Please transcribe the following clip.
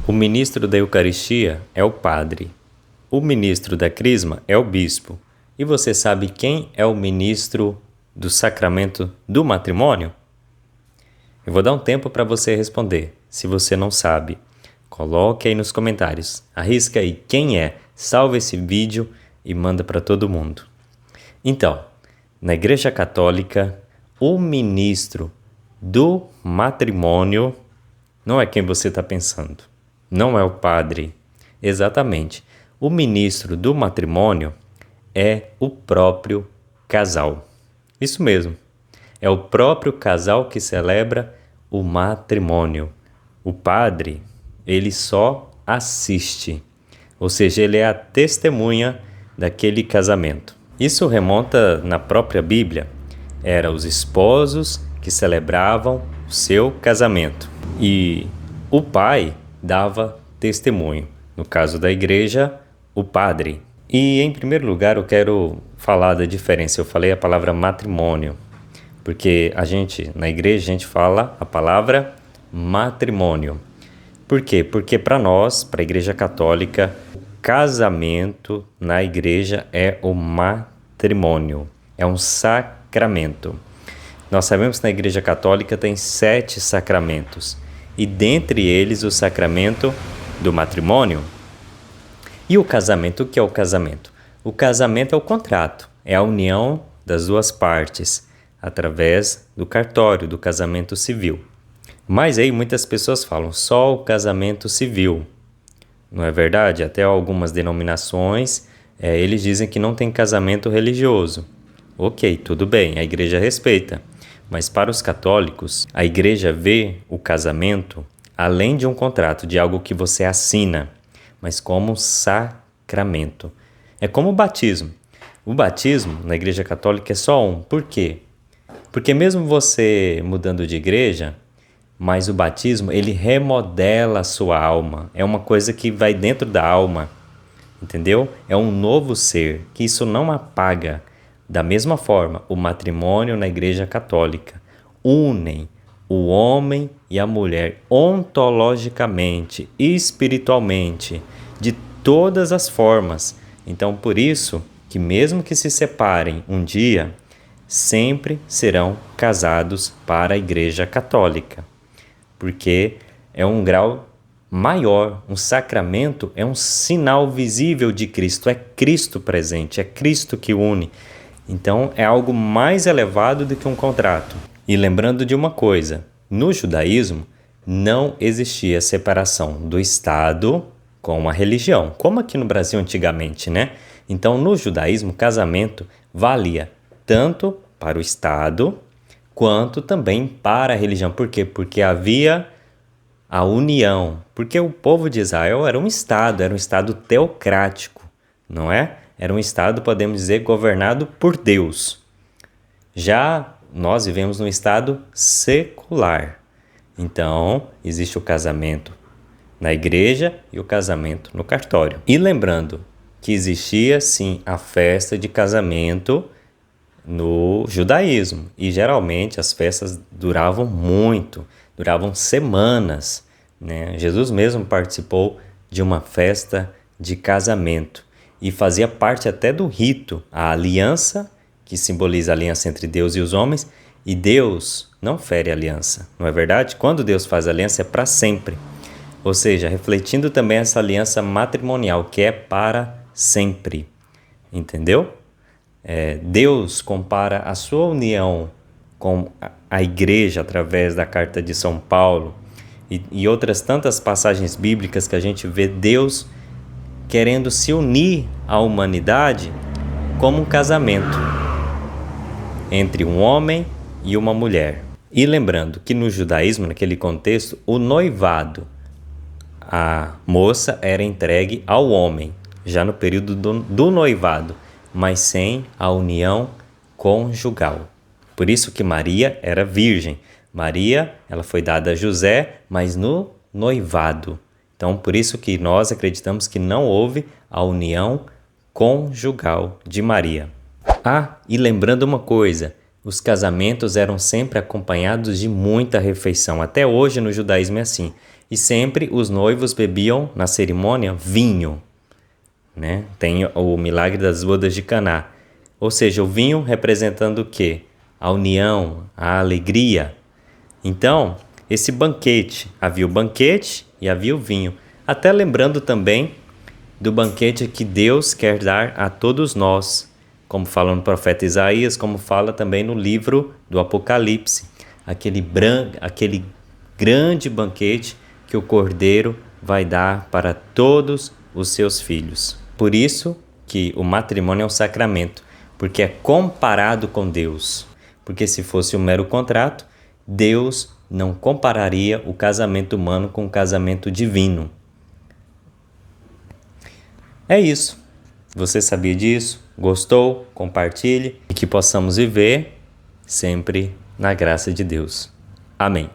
O ministro da Eucaristia é o padre. O ministro da Crisma é o bispo. E você sabe quem é o ministro do sacramento do matrimônio? Eu vou dar um tempo para você responder. Se você não sabe, coloque aí nos comentários. Arrisca aí quem é. Salva esse vídeo e manda para todo mundo. Então, na Igreja Católica, o ministro do matrimônio não é quem você está pensando. Não é o padre. Exatamente. O ministro do matrimônio é o próprio casal. Isso mesmo. É o próprio casal que celebra o matrimônio. O padre, ele só assiste. Ou seja, ele é a testemunha daquele casamento. Isso remonta na própria Bíblia. Eram os esposos que celebravam o seu casamento. E o pai dava testemunho. No caso da igreja, o padre. E em primeiro lugar eu quero falar da diferença. Eu falei a palavra matrimônio, porque na igreja a gente fala a palavra matrimônio. Por quê? Porque para nós, para a Igreja Católica, o casamento na igreja é o matrimônio, é um sacramento. Nós sabemos que na Igreja Católica tem 7 sacramentos, e dentre eles o sacramento do matrimônio. E o casamento, o que é o casamento? O casamento é o contrato, é a união das duas partes, através do cartório, do casamento civil. Mas aí muitas pessoas falam só o casamento civil. Não é verdade? Até algumas denominações, eles dizem que não tem casamento religioso. Ok, tudo bem, a igreja respeita. Mas para os católicos, a igreja vê o casamento além de um contrato, de algo que você assina, mas como um sacramento. É como o batismo. O batismo na igreja católica é só um. Por quê? Porque mesmo você mudando de igreja, mas o batismo, ele remodela a sua alma. É uma coisa que vai dentro da alma, entendeu? É um novo ser, que isso não apaga. Da mesma forma, o matrimônio na Igreja Católica unem o homem e a mulher ontologicamente, espiritualmente, de todas as formas. Então, por isso que mesmo que se separem um dia, sempre serão casados para a Igreja Católica. Porque é um grau maior, um sacramento é um sinal visível de Cristo, é Cristo presente, é Cristo que une. Então é algo mais elevado do que um contrato. E lembrando de uma coisa, no judaísmo não existia separação do Estado com a religião, como aqui no Brasil antigamente, né? Então no judaísmo o casamento valia tanto para o Estado quanto também para a religião. Por quê? Porque havia a união. Porque o povo de Israel era um Estado teocrático, não é? Era um Estado, podemos dizer, governado por Deus. Já nós vivemos num Estado secular. Então, existe o casamento na igreja e o casamento no cartório. E lembrando que existia, sim, a festa de casamento no judaísmo. E geralmente as festas duravam muito, duravam semanas, né? Jesus mesmo participou de uma festa de casamento e fazia parte até do rito, a aliança, que simboliza a aliança entre Deus e os homens, e Deus não fere a aliança, não é verdade? Quando Deus faz aliança é para sempre, ou seja, refletindo também essa aliança matrimonial, que é para sempre, entendeu? Deus compara a sua união com a igreja através da carta de São Paulo e outras tantas passagens bíblicas que a gente vê Deus querendo se unir à humanidade como um casamento entre um homem e uma mulher. E lembrando que no judaísmo, naquele contexto, o noivado, a moça era entregue ao homem, já no período do noivado, mas sem a união conjugal. Por isso que Maria era virgem. Maria, ela foi dada a José, mas no noivado. Então, por isso que nós acreditamos que não houve a união conjugal de Maria. Ah, e lembrando uma coisa, os casamentos eram sempre acompanhados de muita refeição. Até hoje no judaísmo é assim. E sempre os noivos bebiam na cerimônia vinho, né? Tem o milagre das bodas de Caná. Ou seja, o vinho representando o quê? A união, a alegria. Então, esse banquete, havia o banquete e havia o vinho. Até lembrando também do banquete que Deus quer dar a todos nós, como fala no profeta Isaías, como fala também no livro do Apocalipse, aquele grande banquete que o Cordeiro vai dar para todos os seus filhos. Por isso que o matrimônio é um sacramento, porque é comparado com Deus. Porque se fosse um mero contrato, Deus não compararia o casamento humano com o casamento divino. É isso. Você sabia disso? Gostou? Compartilhe e que possamos viver sempre na graça de Deus. Amém.